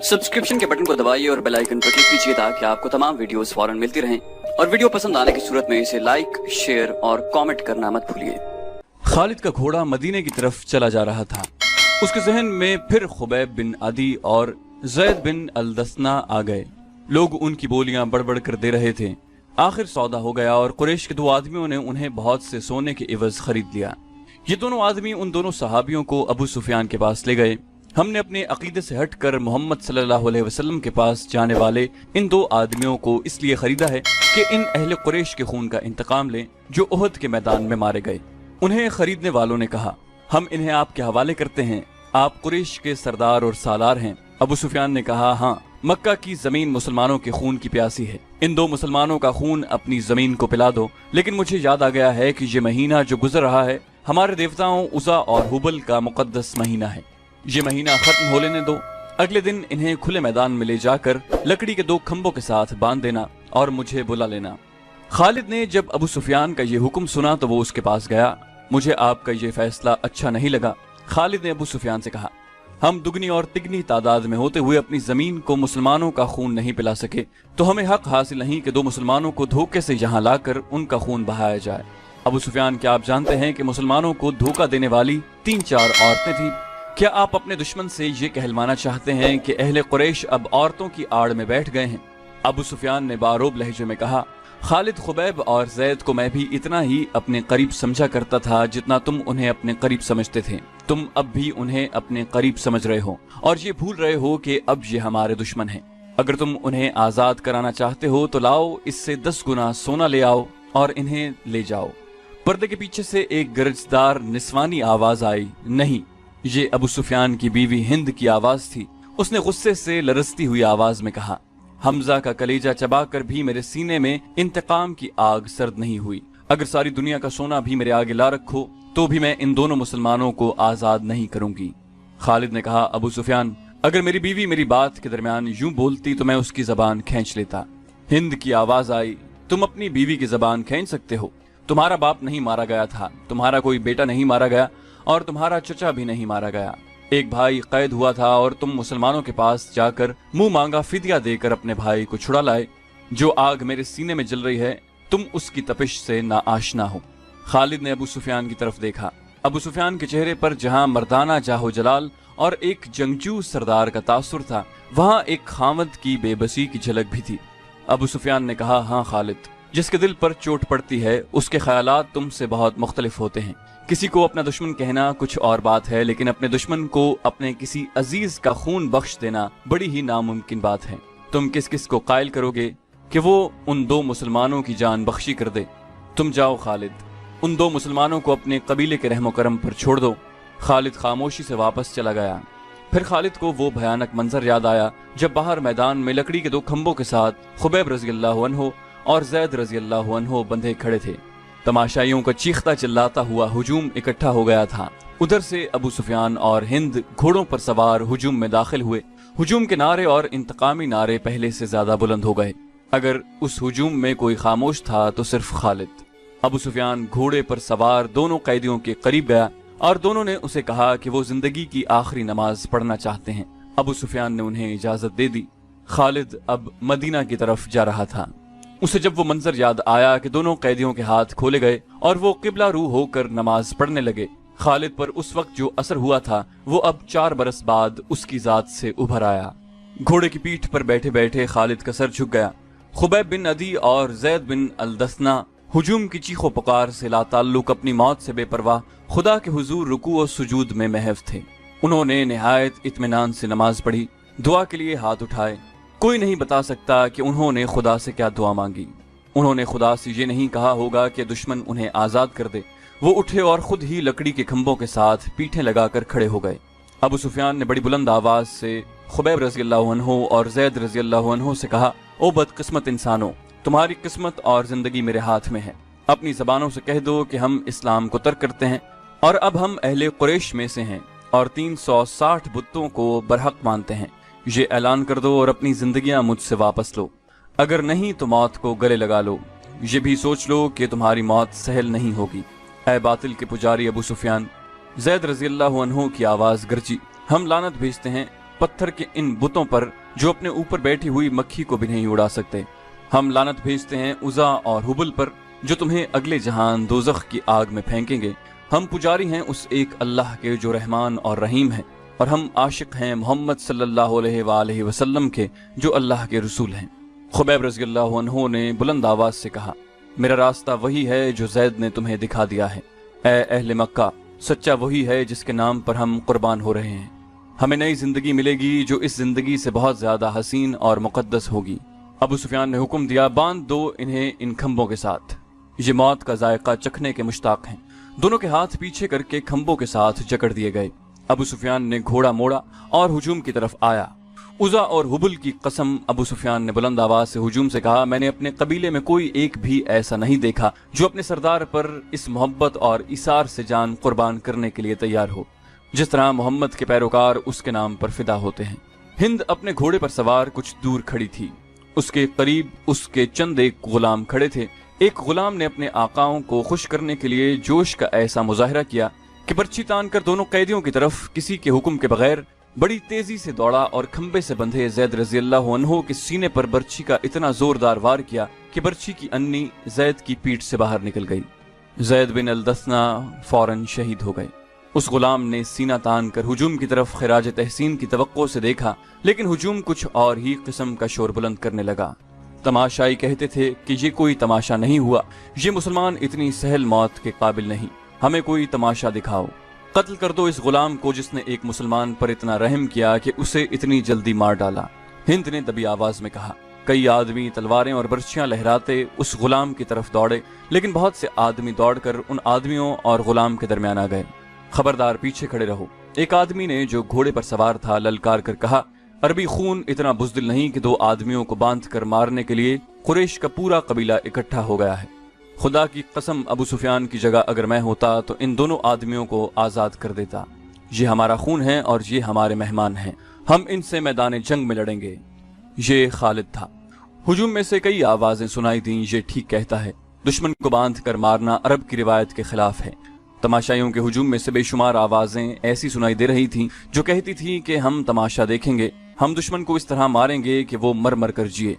Subscription के button को दबाइए और बेल आइकन पर क्लिक कीजिए ताकि आपको तमाम वीडियोस फौरन मिलती रहें, और वीडियो पसंद आने की सूरत में इसे लाइक, शेयर और कमेंट करना मत भूलिए। खालिद का घोड़ा मदीने की तरफ चला जा रहा था। उसके जहन में फिर खुबैब बिन अदी और ज़ैद बिन अल-दस्ना आ गए। लोग उनकी बोलियां बढ़ कर दे रहे थे। आखिर सौदा हो गया और कुरैश के दो आदमियों ने उन्हें बहुत से सोने के इवज खरीद लिया। ये दोनों आदमी उन दोनों सहाबियों को अबू सुफियान के पास ले गए। हमने अपने अकीदे से हटकर मोहम्मद सल्लल्लाहु अलैहि वसल्लम के पास जाने वाले इन दो आदमियों को इसलिए खरीदा है कि इन अहले कुरैश के खून का इंतकाम लें जो उहद के मैदान में मारे गए। उन्हें खरीदने वालों ने कहा, हम इन्हें आपके हवाले करते हैं, आप कुरैश के सरदार और सालार हैं। अबू सुफियान ने कहा, हाँ, मक्का की जमीन मुसलमानों के खून की प्यासी है, इन दो मुसलमानों का खून अपनी जमीन को पिला दो। लेकिन मुझे याद आ गया है कि ये महीना जो गुजर रहा है हमारे देवताओं उज़ा और हुबल का मुकद्दस महीना है। ये महीना खत्म हो लेने दो। अगले दिन इन्हें खुले मैदान में ले जाकर लकड़ी के दो खंभों के साथ बांध देना और मुझे बुला लेना। खालिद ने जब अबू सुफियान का ये हुक्म सुना तो वो उसके पास गया। मुझे आपका ये फैसला अच्छा नहीं लगा। खालिद ने अबू सुफियान से कहा, हम दुगनी और तिगनी तादाद में होते हुए अपनी जमीन को मुसलमानों का खून नहीं पिला सके तो हमें हक हासिल नहीं कि दो मुसलमानों को धोखे से यहाँ लाकर उनका खून बहाया जाए। अबू सुफियान, क्या आप जानते हैं कि मुसलमानों को धोखा देने वाली 3-4 औरतें थीं? क्या आप अपने दुश्मन से ये कहलवाना चाहते हैं कि अहले कुरैश अब औरतों की आड़ में बैठ गए हैं? अबू सुफियान ने बारोब लहजे में कहा, खालिद, खुबैब और ज़ैद को मैं भी इतना ही अपने करीब समझा करता था जितना तुम उन्हें अपने करीब समझते थे। तुम अब भी उन्हें अपने करीब समझ रहे हो और ये भूल रहे हो कि अब ये हमारे दुश्मन हैं। अगर तुम उन्हें आजाद कराना चाहते हो तो लाओ, इससे 10 गुना सोना ले आओ और इन्हें ले जाओ। पर्दे के पीछे से एक गरजदार निस्वानी आवाज आई। नहीं, ये अबू सुफियान की बीवी हिंद की आवाज थी। उसने गुस्से से लरसती हुई आवाज में कहा, हमजा का कलेजा चबाकर भी मेरे सीने में इंतकाम की आग सर्द नहीं हुई। अगर सारी दुनिया का सोना भी मेरे आगे ला रखो तो भी मैं इन दोनों मुसलमानों को आजाद नहीं करूंगी। खालिद ने कहा, अबू सुफियान, अगर मेरी बीवी मेरी बात के दरमियान यूं बोलती तो मैं उसकी जबान खींच लेता। हिंद की आवाज आई, तुम अपनी बीवी की जबान खींच सकते हो? तुम्हारा बाप नहीं मारा गया था, तुम्हारा कोई बेटा नहीं मारा गया और तुम्हारा चचा भी नहीं मारा गया। एक भाई कैद हुआ था और तुम मुसलमानों के पास जाकर मुंह मांगा फिदिया देकर अपने भाई को छुड़ा लाए। जो आग मेरे सीने में जल रही है तुम उसकी तपिश से ना आशना हो। खालिद ने अबू सुफियान की तरफ देखा। अबू सुफियान के चेहरे पर जहां मर्दाना जाहो जलाल और एक जंगजू सरदार का तासुर था, वहां एक खामद की बेबसी की झलक भी थी। अबू सुफियान ने कहा, हाँ खालिद, जिसके दिल पर चोट पड़ती है उसके ख्यालात तुमसे बहुत मुख्तलिफ होते हैं। किसी को अपना दुश्मन कहना कुछ और बात है, लेकिन अपने दुश्मन को अपने किसी अजीज का खून बख्श देना बड़ी ही नामुमकिन बात है। तुम किस किस को कायल करोगे कि वो उन दो मुसलमानों की जान बख्शी कर दे? तुम जाओ खालिद, उन दो मुसलमानों को अपने कबीले के रहमो करम पर छोड़ दो। खालिद खामोशी से वापस चला गया। फिर खालिद को वो भयानक मंजर याद आया जब बाहर मैदान में लकड़ी के दो खंभों के साथ खुबैब रज़ियल्लाहु अन्हु और ज़ैद रज़ियल्लाहु अन्हु बंधे खड़े थे। तमाशाइयों का चीखता चिल्लाता हुआ हुजूम इकट्ठा हो गया था। उधर से अबू सुफियान और हिंद घोड़ों पर सवार हुजूम में दाखिल हुए। हुजूम के नारे और इंतकामी नारे पहले से ज्यादा बुलंद हो गए। अगर उस हुजूम में कोई खामोश था तो सिर्फ खालिद। अबू सुफियान घोड़े पर सवार दोनों कैदियों के करीब गया और दोनों ने उसे कहा कि वो जिंदगी की आखिरी नमाज पढ़ना चाहते हैं। अबू सुफियान ने उन्हें इजाजत दे दी। खालिद अब मदीना की तरफ जा रहा था। उसे जब वो मंजर याद आया कि दोनों कैदियों के हाथ खोले गए और वो किबला रू होकर नमाज पढ़ने लगे, खालिद पर उस वक्त जो असर हुआ था वो अब 4 बरस बाद उसकी जात से उभर आया। घोड़े की पीठ पर बैठे बैठे खालिद का सर झुक गया। खुबैब बिन अदी और ज़ैद बिन अल-दस्ना हुजूम की चीखों पुकार से लाताल्लुक अपनी मौत से बेपरवाह खुदा के हुजूर रुकू और सुजूद में महव थे। उन्होंने निहायत इत्मीनान से नमाज पढ़ी, दुआ के लिए हाथ उठाए। कोई नहीं बता सकता कि उन्होंने खुदा से क्या दुआ मांगी। उन्होंने खुदा से ये नहीं कहा होगा कि दुश्मन उन्हें आजाद कर दे। वो उठे और खुद ही लकड़ी के खंभों के साथ पीठें लगाकर खड़े हो गए। अबू सुफियान ने बड़ी बुलंद आवाज से खुबैब रज़ियल्लाहु अन्हु और ज़ैद रज़ियल्लाहु अन्हु से कहा, ओ बदकिस्मत इंसानों, तुम्हारी किस्मत और जिंदगी मेरे हाथ में है। अपनी जबानों से कह दो कि हम इस्लाम को तर्क करते हैं और अब हम अहले कुरैश में से हैं और 360 बुतों को बरहक मानते हैं। ये ऐलान कर दो और अपनी जिंदगियां मुझसे वापस लो। अगर नहीं तो मौत को गले लगा लो। ये भी सोच लो कि तुम्हारी मौत सहल नहीं होगी। ऐ बातिल के पुजारी अबू सुफियान, ज़ैद रज़ियल्लाहु अन्हु की आवाज गरजी, हम लानत भेजते हैं पत्थर के इन बुतों पर जो अपने ऊपर बैठी हुई मक्खी को भी नहीं उड़ा सकते। हम लानत भेजते हैं उज़ा और हुबल पर जो तुम्हें अगले जहान दोज़ख की आग में फेंकेंगे। हम पुजारी हैं उस एक अल्लाह के जो रहमान और रहीम है, और हम आशिक हैं मोहम्मद सल्लल्लाहु अलैहि वसल्लम के जो अल्लाह के रसूल हैं। खुबैब रज़ियल्लाहु अन्हु ने बुलंद आवाज से कहा, मेरा रास्ता वही है जो ज़ैद ने तुम्हें दिखा दिया है। ए अहले मक्का, सच्चा वही है जिसके नाम पर हम कुर्बान हो रहे हैं। हमें नई जिंदगी मिलेगी जो इस जिंदगी से बहुत ज्यादा हसीन और मुकद्दस होगी। अबू सुफियान ने हुक्म दिया, बांध दो इन्हें इन खंभों के साथ, ये मौत का जायका चखने के मुश्ताक हैं। दोनों के हाथ पीछे करके खंभों के साथ जकड़ दिए गए। अबू सुफियान ने घोड़ा मोड़ा और हुजूम की तरफ आया। उज़ा और हुबल की कसम, अबू सुफियान ने बुलंद आवाज से हुजूम से कहा, मैंने अपने कबीले में कोई एक भी ऐसा नहीं देखा जो अपने सरदार पर इस मोहब्बत और इसार से जान कुर्बान करने के लिए तैयार हो जिस तरह मोहम्मद के पैरोकार उसके नाम पर फिदा होते हैं। हिंद अपने घोड़े पर सवार कुछ दूर खड़ी थी। उसके करीब उसके चंद एक गुलाम खड़े थे। एक गुलाम ने अपने आकाओं को खुश करने के लिए जोश का ऐसा मुजाहरा किया कि बर्छी तान कर दोनों कैदियों की तरफ किसी के हुक्म के बगैर बड़ी तेजी से दौड़ा और खंबे से बंधे ज़ैद रज़ियल्लाहु अन्हु के सीने पर बर्छी का इतना जोरदार वार किया कि बर्छी की अन्नी ज़ैद की पीठ से बाहर निकल गई। ज़ैद बिन अल-दस्ना फौरन शहीद हो गए। उस गुलाम ने सीना तान कर हुजूम की तरफ खिराज तहसीन की तवक्को से देखा, लेकिन हुजूम कुछ और ही किस्म का शोर बुलंद करने लगा। तमाशाई कहते थे कि ये कोई तमाशा नहीं हुआ, ये मुसलमान इतनी सहल मौत के काबिल नहीं, हमें कोई तमाशा दिखाओ। कत्ल कर दो इस गुलाम को जिसने एक मुसलमान पर इतना रहम किया कि उसे इतनी जल्दी मार डाला। हिंद ने दबी आवाज में कहा। कई आदमी तलवारें और बर्छियां लहराते उस गुलाम की तरफ दौड़े, लेकिन बहुत से आदमी दौड़कर उन आदमियों और गुलाम के दरमियान आ गए। खबरदार, पीछे खड़े रहो। एक आदमी ने जो घोड़े पर सवार था ललकार कर कहा, अरबी खून इतना बुज़दिल नहीं कि दो आदमियों को बांध कर मारने के लिए कुरैश का पूरा कबीला इकट्ठा हो गया है। खुदा की कसम, अबू सुफियान की जगह अगर मैं होता तो इन दोनों आदमियों को आजाद कर देता। ये हमारा खून है और ये हमारे मेहमान हैं, हम इनसे मैदान जंग में लड़ेंगे। ये खालिद था। हुजूम में से कई आवाजें सुनाई दी, ये ठीक कहता है, दुश्मन को बांध कर मारना अरब की रिवायत के खिलाफ है। तमाशाइयों के हुजूम में से बेशुमार आवाजें ऐसी सुनाई दे रही थीं जो कहती थीं कि हम तमाशा देखेंगे, हम दुश्मन को इस तरह मारेंगे कि वो मर मर कर जिए।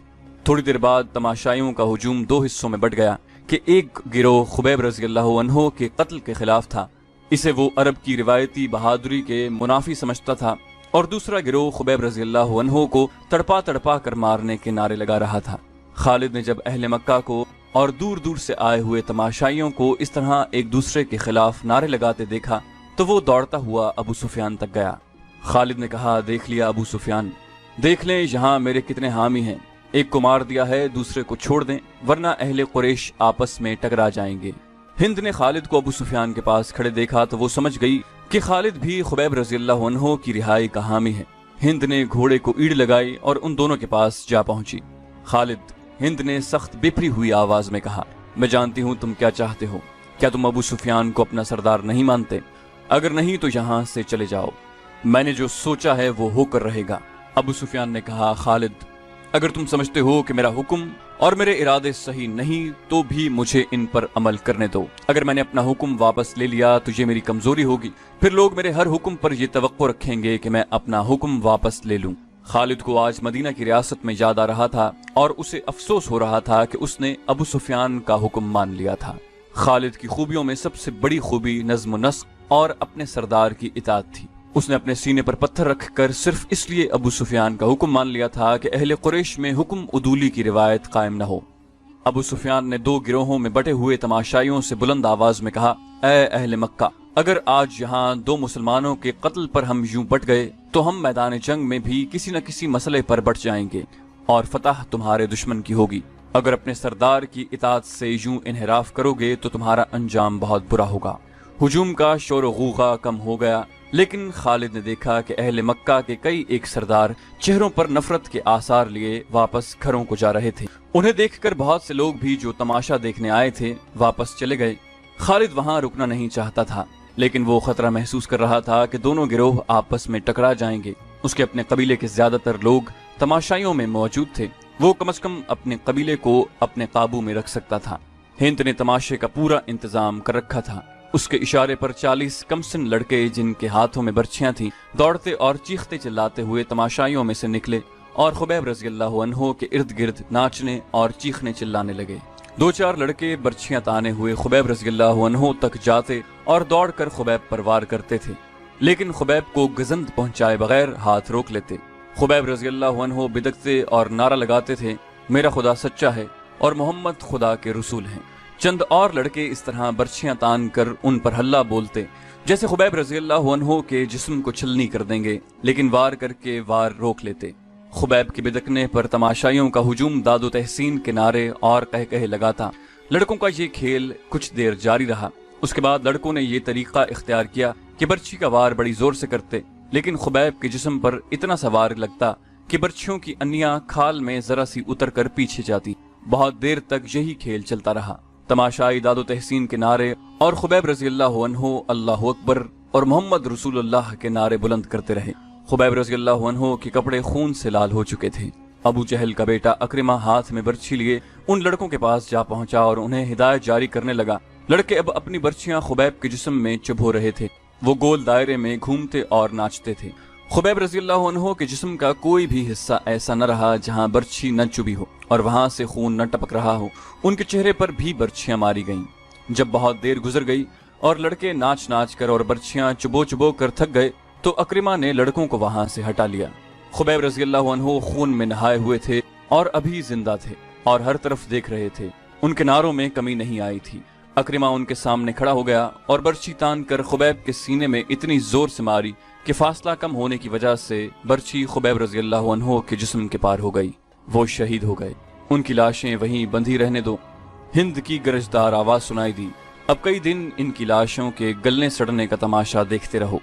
थोड़ी देर बाद तमाशाइयों का हुजूम दो हिस्सों में बट गया कि एक गिरोह खुबैब रज़ियल्लाहु अन्हु के कत्ल के खिलाफ था, इसे वो अरब की रिवायती बहादुरी के मुनाफी समझता था, और दूसरा गिरोह खुबैब रज़ियल्लाहु अन्हु को तड़पा तड़पा कर मारने के नारे लगा रहा था। खालिद ने जब अहले मक्का को और दूर दूर से आए हुए तमाशाइयों को इस तरह एक दूसरे के खिलाफ नारे लगाते देखा तो वो दौड़ता हुआ अबू सुफियान तक गया। खालिद ने कहा, देख लिया अबू सुफियान, देख लें यहाँ मेरे कितने हामी हैं, एक को मार दिया है, दूसरे को छोड़ दें, वरना अहले कुरैश आपस में टकरा जाएंगे। हिंद ने खालिद को अबू सुफियान के पास खड़े देखा तो वो समझ गई कि खालिद भी खुबैब रज़ियल्लाहु अन्हु की रिहाई का हामी है। हिंद ने घोड़े को ईड़ लगाई और उन दोनों के पास जा पहुंची। खालिद, हिंद ने सख्त बिफरी हुई आवाज में कहा, मैं जानती हूँ तुम क्या चाहते हो। क्या तुम अबू सुफियान को अपना सरदार नहीं मानते? अगर नहीं तो यहाँ से चले जाओ, मैंने जो सोचा है वो होकर रहेगा। अबू सुफियान ने कहा, खालिद, अगर तुम समझते हो कि मेरा हुक्म और मेरे इरादे सही नहीं तो भी मुझे इन पर अमल करने दो। अगर मैंने अपना हुक्म वापस ले लिया तो ये मेरी कमजोरी होगी, फिर लोग मेरे हर हुक्म पर ये तवक्को रखेंगे कि मैं अपना हुक्म वापस ले लूं। खालिद को आज मदीना की रियासत में याद आ रहा था और उसे अफसोस हो रहा था कि उसने अबू सुफियान का हुक्म मान लिया था। खालिद की खूबियों में सबसे बड़ी खूबी नज़्म नस्क और अपने सरदार की इताअत थी। उसने अपने सीने पर पत्थर रखकर सिर्फ इसलिए अबू सुफियान का हुक्म मान लिया था कि अहले कुरैश में हुक्म उदूली की रिवायत कायम न हो। अबू सुफियान ने दो गिरोहों में बटे हुए तमाशाइयों से बुलंद आवाज में कहा, ऐ अहले मक्का, अगर आज यहाँ दो मुसलमानों के कत्ल पर हम यूं बट गए तो हम मैदान जंग में भी किसी न किसी मसले पर बट जाएंगे और फतह तुम्हारे दुश्मन की होगी। अगर अपने सरदार की इताअत से यूं इन्हिराफ करोगे तो तुम्हारा अंजाम बहुत बुरा होगा। हुजूम का शोर गूगा कम हो गया, लेकिन खालिद ने देखा कि अहले मक्का के कई एक सरदार चेहरों पर नफरत के आसार लिए वापस घरों को जा रहे थे। उन्हें देखकर बहुत से लोग भी जो तमाशा देखने आए थे वापस चले गए। खालिद वहां रुकना नहीं चाहता था, लेकिन वो खतरा महसूस कर रहा था कि दोनों गिरोह आपस में टकरा जाएंगे। उसके अपने कबीले के ज्यादातर लोग तमाशाइयों में मौजूद थे। वो कम से कम अपने कबीले को अपने काबू में रख सकता था। हिंद ने तमाशे का पूरा इंतजाम कर रखा था। اس کے اشارے پر 40 کمسن لڑکے جن کے ہاتھوں میں برچھیاں تھیں دوڑتے اور چیختے چلاتے ہوئے تماشائیوں میں سے نکلے اور خبیب رضی اللہ عنہ کے ارد گرد ناچنے اور چیخنے چلانے لگے۔ 2-4 لڑکے برچھیاں تانے ہوئے خبیب رضی اللہ عنہ تک جاتے اور دوڑ کر خبیب پر وار کرتے تھے، لیکن خبیب کو گزند پہنچائے بغیر ہاتھ روک لیتے۔ خبیب رضی اللہ عنہ بدکتے اور نعرہ لگاتے تھے، میرا خدا سچا ہے اور محمد خدا کے رسول ہیں۔ چند اور لڑکے اس طرح برچھیاں تان کر ان پر ہلہ بولتے جیسے خبیب رضی اللہ عنہ کے جسم کو چھلنی کر دیں گے، لیکن وار کر کے وار روک لیتے۔ خبیب کے بدکنے پر تماشائیوں کا ہجوم داد و تحسین کے نعرے اور کہے لگاتا۔ لڑکوں کا یہ کھیل کچھ دیر جاری رہا۔ اس کے بعد لڑکوں نے یہ طریقہ اختیار کیا کہ برچھی کا وار بڑی زور سے کرتے، لیکن خبیب کے جسم پر اتنا سا وار لگتا کہ برچھیوں کی انیاں کھال میں ذرا سی اتر کر پیچھے جاتی۔ بہت دیر تک یہی کھیل چلتا رہا۔ تماشائی داد و تحسین کے نعرے اور خبیب رضی اللہ عنہ اللہ اکبر اور محمد رسول اللہ کے نعرے بلند کرتے رہے۔ خبیب رضی اللہ عنہ کے کپڑے خون سے لال ہو چکے تھے۔ ابو جہل کا بیٹا اکرمہ ہاتھ میں برچھی لیے ان لڑکوں کے پاس جا پہنچا اور انہیں ہدایت جاری کرنے لگا۔ لڑکے اب اپنی برچھیاں خبیب کے جسم میں چبھو رہے تھے۔ وہ گول دائرے میں گھومتے اور ناچتے تھے۔ خبیب رضی اللہ عنہ کے جسم کا کوئی بھی حصہ ایسا نہ رہا جہاں برچھی نہ چبھی ہو اور وہاں سے خون نہ ٹپک رہا ہو۔ ان کے چہرے پر بھی برچھیاں ماری گئیں۔ جب بہت دیر گزر گئی اور لڑکے ناچ ناچ کر اور برچھیاں چبو کر تھک گئے تو اکرمہ نے لڑکوں کو وہاں سے ہٹا لیا۔ خبیب رضی اللہ عنہ خون میں نہائے ہوئے تھے اور ابھی زندہ تھے اور ہر طرف دیکھ رہے تھے۔ ان کے نعروں میں کمی نہیں آئی تھی۔ اکرمہ ان کے سامنے کھڑا ہو گیا اور برچھی تان کر خبیب کے سینے میں اتنی زور سے ماری کہ فاصلہ کم ہونے کی وجہ سے برچھی خبیب رضی اللہ عنہ کے جسم کے پار ہو گئی۔ وہ شہید ہو گئے۔ ان کی لاشیں وہیں بندھی رہنے دو۔ ہند کی گرجدار آواز سنائی دی، اب کئی دن ان کی لاشوں کے گلنے سڑنے کا تماشا دیکھتے رہو۔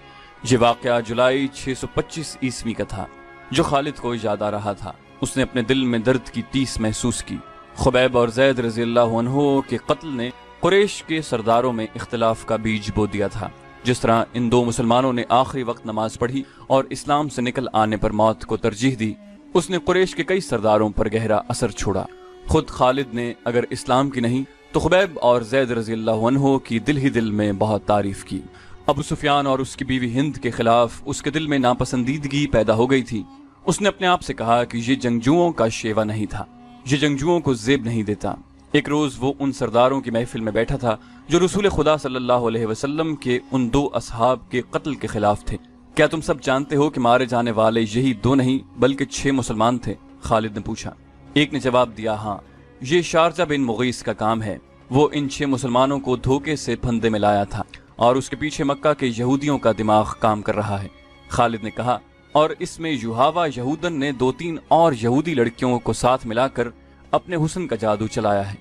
یہ واقعہ جولائی 625 عیسوی کا تھا جو خالد کو یاد آ رہا تھا۔ اس نے اپنے دل میں درد کی ٹیس محسوس کی۔ خبیب اور زید رضی اللہ عنہ کے قتل نے قریش کے سرداروں میں اختلاف کا بیج بو دیا تھا۔ جس طرح ان دو مسلمانوں نے آخری وقت نماز پڑھی اور اسلام سے نکل آنے پر موت کو ترجیح دی، اس نے قریش کے کئی سرداروں پر گہرا اثر چھوڑا۔ خود خالد نے اگر اسلام کی نہیں تو خبیب اور زید رضی اللہ عنہ کی دل ہی دل میں بہت تعریف کی۔ ابو سفیان اور اس کی بیوی ہند کے خلاف اس کے دل میں ناپسندیدگی پیدا ہو گئی تھی۔ اس نے اپنے آپ سے کہا کہ یہ جنگجوؤں کا شیوا نہیں تھا، یہ جنگجوؤں کو زیب نہیں دیتا۔ ایک روز وہ ان سرداروں کی محفل میں بیٹھا تھا جو رسول خدا صلی اللہ علیہ وسلم کے ان 2 اصحاب کے قتل کے خلاف تھے۔ کیا تم سب جانتے ہو کہ مارے جانے والے یہی 2 نہیں بلکہ 6 مسلمان تھے؟ خالد نے پوچھا۔ ایک نے جواب دیا، ہاں، یہ شارجہ بن مغیث کا کام ہے۔ وہ ان 6 مسلمانوں کو دھوکے سے پھندے میں لایا تھا اور اس کے پیچھے مکہ کے یہودیوں کا دماغ کام کر رہا ہے۔ خالد نے کہا، اور اس میں یوحاوا یہودن نے 2-3 اور یہودی لڑکیوں کو ساتھ ملا کر اپنے حسن کا جادو چلایا ہے۔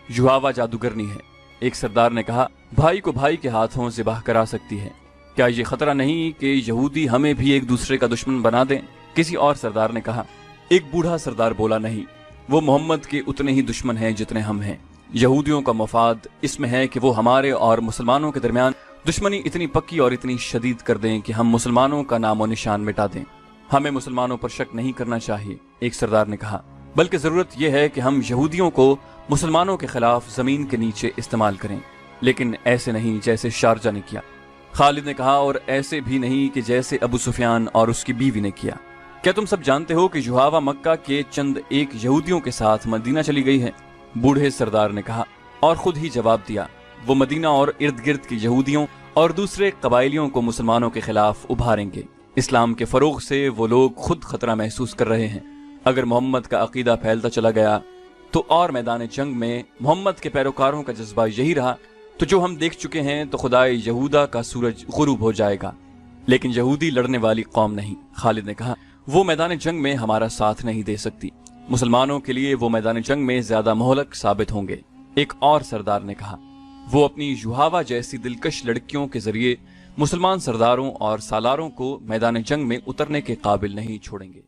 یوحاوا جادوگرنی ہے۔ ایک سردار نے کہا، بھائی کو بھائی کے ہاتھوں ذبح کرا سکتی ہے، کیا یہ خطرہ نہیں کہ یہودی ہمیں بھی ایک دوسرے کا دشمن بنا دیں؟ کسی اور سردار نے کہا۔ ایک بوڑھا سردار بولا، نہیں، وہ محمد کے اتنے ہی دشمن ہیں جتنے ہم ہیں۔ یہودیوں کا مفاد اس میں ہے کہ وہ ہمارے اور مسلمانوں کے درمیان دشمنی اتنی پکی اور اتنی شدید کر دیں کہ ہم مسلمانوں کا نام و نشان مٹا دیں۔ ہمیں مسلمانوں پر شک نہیں کرنا چاہیے، ایک سردار نے کہا، بلکہ ضرورت یہ ہے کہ ہم یہودیوں کو مسلمانوں کے خلاف زمین کے نیچے استعمال کریں، لیکن ایسے نہیں جیسے شارجہ نے کیا۔ خالد نے کہا، اور ایسے بھی نہیں کہ جیسے ابو سفیان اور اس کی بیوی نے کیا۔ کیا تم سب جانتے ہو کہ یوحاوا مکہ کے چند ایک یہودیوں کے ساتھ مدینہ چلی گئی ہے؟ بوڑھے سردار نے کہا، اور خود ہی جواب دیا، وہ مدینہ اور ارد گرد کی یہودیوں اور دوسرے قبائلیوں کو مسلمانوں کے خلاف ابھاریں گے۔ اسلام کے فروغ سے وہ لوگ خود خطرہ محسوس کر رہے ہیں۔ اگر محمد کا عقیدہ پھیلتا چلا گیا تو اور میدان جنگ میں محمد کے پیروکاروں کا جذبہ یہی رہا تو جو ہم دیکھ چکے ہیں تو خدائے یہودا کا سورج غروب ہو جائے گا۔ لیکن یہودی لڑنے والی قوم نہیں، خالد نے کہا، وہ میدان جنگ میں ہمارا ساتھ نہیں دے سکتی۔ مسلمانوں کے لیے وہ میدان جنگ میں زیادہ مہلک ثابت ہوں گے، ایک اور سردار نے کہا۔ وہ اپنی یوحاوا جیسی دلکش لڑکیوں کے ذریعے مسلمان سرداروں اور سالاروں کو میدان جنگ میں اترنے کے قابل نہیں چھوڑیں گے۔